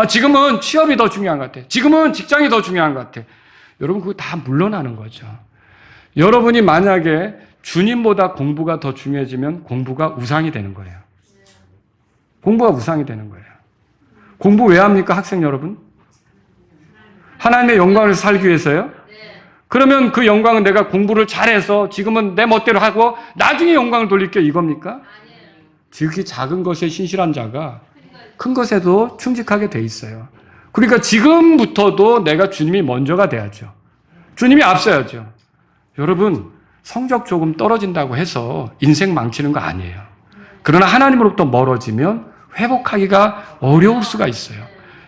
지금은 취업이 더 중요한 것 같아. 지금은 직장이 더 중요한 것 같아. 여러분, 그거 다 물러나는 거죠. 여러분이 만약에 주님보다 공부가 더 중요해지면 공부가 우상이 되는 거예요. 공부가 우상이 되는 거예요. 공부 왜 합니까, 학생 여러분? 하나님의 영광을 살기 위해서요? 그러면 그 영광은 내가 공부를 잘해서 지금은 내 멋대로 하고 나중에 영광을 돌릴게, 이겁니까? 지극히 작은 것에 신실한 자가 큰 것에도 충직하게 돼 있어요. 그러니까 지금부터도 내가 주님이 먼저가 돼야죠. 주님이 앞서야죠. 여러분, 성적 조금 떨어진다고 해서 인생 망치는 거 아니에요. 그러나 하나님으로부터 멀어지면 회복하기가 어려울 수가 있어요.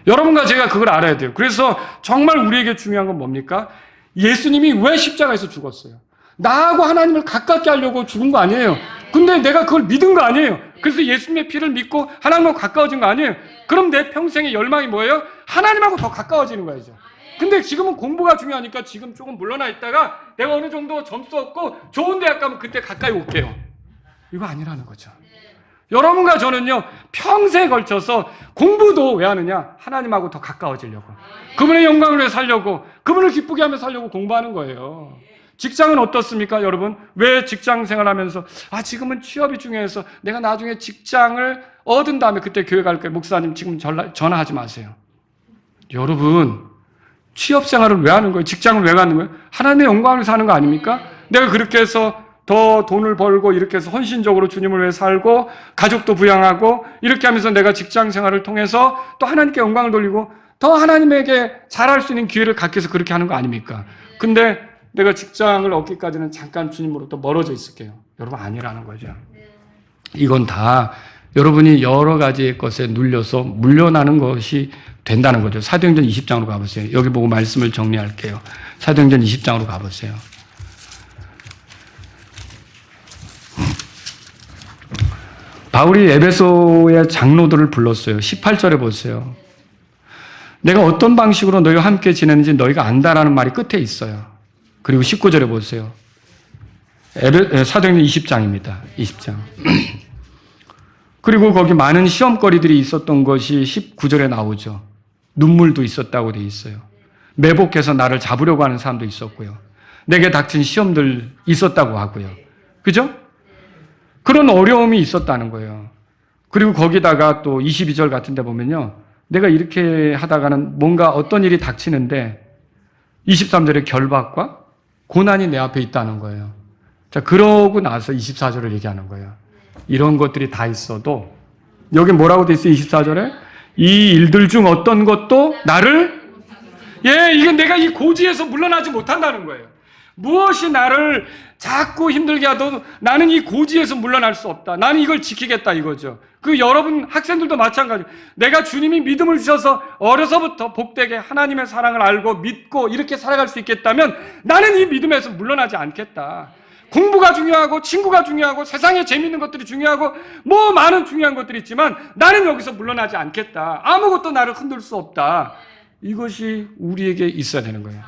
여러분과 제가 그걸 알아야 돼요. 그래서 정말 우리에게 중요한 건 뭡니까? 예수님이 왜 십자가에서 죽었어요? 나하고 하나님을 가깝게 하려고 죽은 거 아니에요. 근데 내가 그걸 믿은 거 아니에요. 그래서 예수님의 피를 믿고 하나님과 가까워진 거 아니에요. 그럼 내 평생의 열망이 뭐예요? 하나님하고 더 가까워지는 거죠. 근데 지금은 공부가 중요하니까 지금 조금 물러나 있다가 내가 어느 정도 점수 얻고 좋은 대학 가면 그때 가까이 올게요. 이거 아니라는 거죠. 여러분과 저는요, 평생에 걸쳐서 공부도 왜 하느냐? 하나님하고 더 가까워지려고. 그분의 영광을 위해 살려고, 그분을 기쁘게 하며 살려고 공부하는 거예요. 직장은 어떻습니까, 여러분? 왜 직장 생활하면서, 지금은 취업이 중요해서 내가 나중에 직장을 얻은 다음에 그때 교회 갈 거예요. 목사님, 지금 전화하지 마세요. 여러분, 취업 생활을 왜 하는 거예요? 직장을 왜 가는 거예요? 하나님의 영광을 위해 사는 거 아닙니까? 내가 그렇게 해서 더 돈을 벌고 이렇게 해서 헌신적으로 주님을 위해 살고 가족도 부양하고 이렇게 하면서 내가 직장 생활을 통해서 또 하나님께 영광을 돌리고 더 하나님에게 잘할 수 있는 기회를 갖기 위해서 그렇게 하는 거 아닙니까? 근데 내가 직장을 얻기까지는 잠깐 주님으로부터 멀어져 있을게요. 여러분, 아니라는 거죠. 이건 다 여러분이 여러 가지 것에 눌려서 물려나는 것이 된다는 거죠. 사도행전 20장으로 가보세요. 여기 보고 말씀을 정리할게요. 사도행전 20장으로 가보세요. 바울이 에베소의 장로들을 불렀어요. 18절에 보세요. 내가 어떤 방식으로 너희와 함께 지내는지 너희가 안다라는 말이 끝에 있어요. 그리고 19절에 보세요. 사도행전 20장입니다. 20장. 그리고 거기 많은 시험거리들이 있었던 것이 19절에 나오죠. 눈물도 있었다고 돼 있어요. 매복해서 나를 잡으려고 하는 사람도 있었고요. 내게 닥친 시험들 있었다고 하고요. 그죠? 그런 어려움이 있었다는 거예요. 그리고 거기다가 또 22절 같은 데 보면요. 내가 이렇게 하다가는 뭔가 어떤 일이 닥치는데 23절에 결박과 고난이 내 앞에 있다는 거예요. 자, 그러고 나서 24절을 얘기하는 거예요. 이런 것들이 다 있어도 여기 뭐라고 돼 있어요? 24절에 이 일들 중 어떤 것도 나를 이게 내가 이 고지에서 물러나지 못한다는 거예요. 무엇이 나를 자꾸 힘들게 하도 나는 이 고지에서 물러날 수 없다. 나는 이걸 지키겠다 이거죠. 그 여러분 학생들도 마찬가지예요. 내가 주님이 믿음을 주셔서 어려서부터 복되게 하나님의 사랑을 알고 믿고 이렇게 살아갈 수 있겠다면 나는 이 믿음에서 물러나지 않겠다. 공부가 중요하고 친구가 중요하고 세상에 재미있는 것들이 중요하고 뭐 많은 중요한 것들이 있지만 나는 여기서 물러나지 않겠다. 아무것도 나를 흔들 수 없다. 이것이 우리에게 있어야 되는 거예요.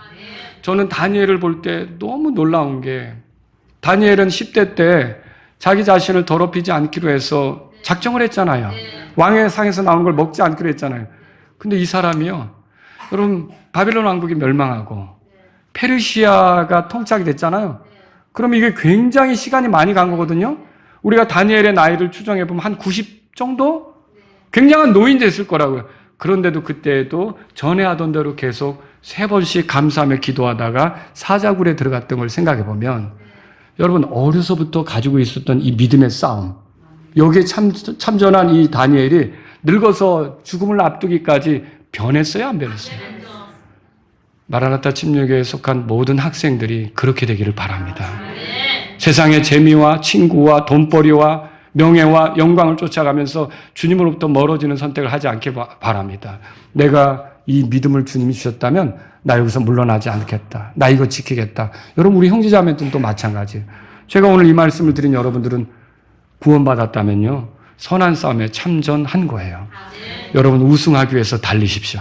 저는 다니엘을 볼 때 너무 놀라운 게 다니엘은 10대 때 자기 자신을 더럽히지 않기로 해서 작정을 했잖아요. 왕의 상에서 나온 걸 먹지 않기로 했잖아요. 근데 이 사람이요. 여러분 바빌론 왕국이 멸망하고 페르시아가 통치하게 됐잖아요. 그럼 이게 굉장히 시간이 많이 간 거거든요. 우리가 다니엘의 나이를 추정해보면 한 90 정도? 굉장한 노인 됐을 거라고요. 그런데도 그때에도 전에 하던 대로 계속 3번씩 감사하며 기도하다가 사자굴에 들어갔던 걸 생각해보면 여러분 어려서부터 가지고 있었던 이 믿음의 싸움, 여기에 참전한 이 다니엘이 늙어서 죽음을 앞두기까지 변했어요? 안 변했어요? 마라나타 침례교회에 속한 모든 학생들이 그렇게 되기를 바랍니다. 세상의 재미와 친구와 돈벌이와 명예와 영광을 쫓아가면서 주님으로부터 멀어지는 선택을 하지 않게 바랍니다. 내가 이 믿음을 주님이 주셨다면 나 여기서 물러나지 않겠다. 나 이거 지키겠다. 여러분 우리 형제자매들도 마찬가지예요. 제가 오늘 이 말씀을 드린 여러분들은 구원받았다면요. 선한 싸움에 참전한 거예요. 여러분 우승하기 위해서 달리십시오.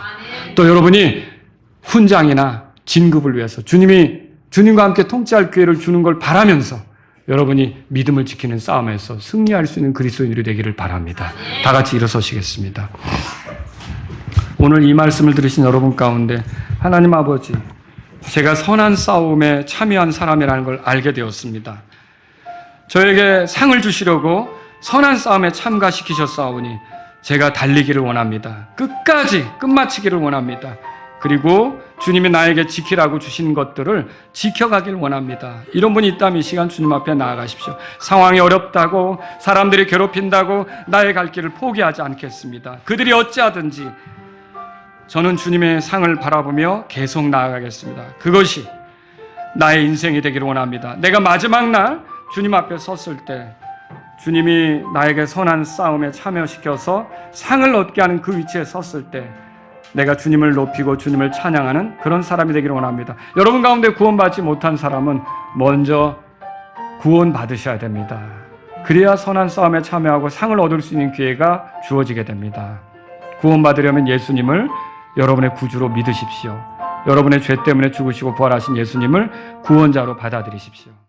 또 여러분이 훈장이나 진급을 위해서 주님과 함께 통치할 기회를 주는 걸 바라면서 여러분이 믿음을 지키는 싸움에서 승리할 수 있는 그리스도인들이 되기를 바랍니다. 다 같이 일어서시겠습니다. 오늘 이 말씀을 들으신 여러분 가운데 하나님 아버지, 제가 선한 싸움에 참여한 사람이라는 걸 알게 되었습니다. 저에게 상을 주시려고 선한 싸움에 참가시키셨사오니 제가 달리기를 원합니다. 끝까지 끝마치기를 원합니다. 그리고 주님이 나에게 지키라고 주신 것들을 지켜가길 원합니다. 이런 분이 있다면 이 시간 주님 앞에 나아가십시오. 상황이 어렵다고 사람들이 괴롭힌다고 나의 갈 길을 포기하지 않겠습니다. 그들이 어찌하든지 저는 주님의 상을 바라보며 계속 나아가겠습니다. 그것이 나의 인생이 되기를 원합니다. 내가 마지막 날 주님 앞에 섰을 때 주님이 나에게 선한 싸움에 참여시켜서 상을 얻게 하는 그 위치에 섰을 때 내가 주님을 높이고 주님을 찬양하는 그런 사람이 되기를 원합니다. 여러분 가운데 구원받지 못한 사람은 먼저 구원받으셔야 됩니다. 그래야 선한 싸움에 참여하고 상을 얻을 수 있는 기회가 주어지게 됩니다. 구원받으려면 예수님을 여러분의 구주로 믿으십시오. 여러분의 죄 때문에 죽으시고 부활하신 예수님을 구원자로 받아들이십시오.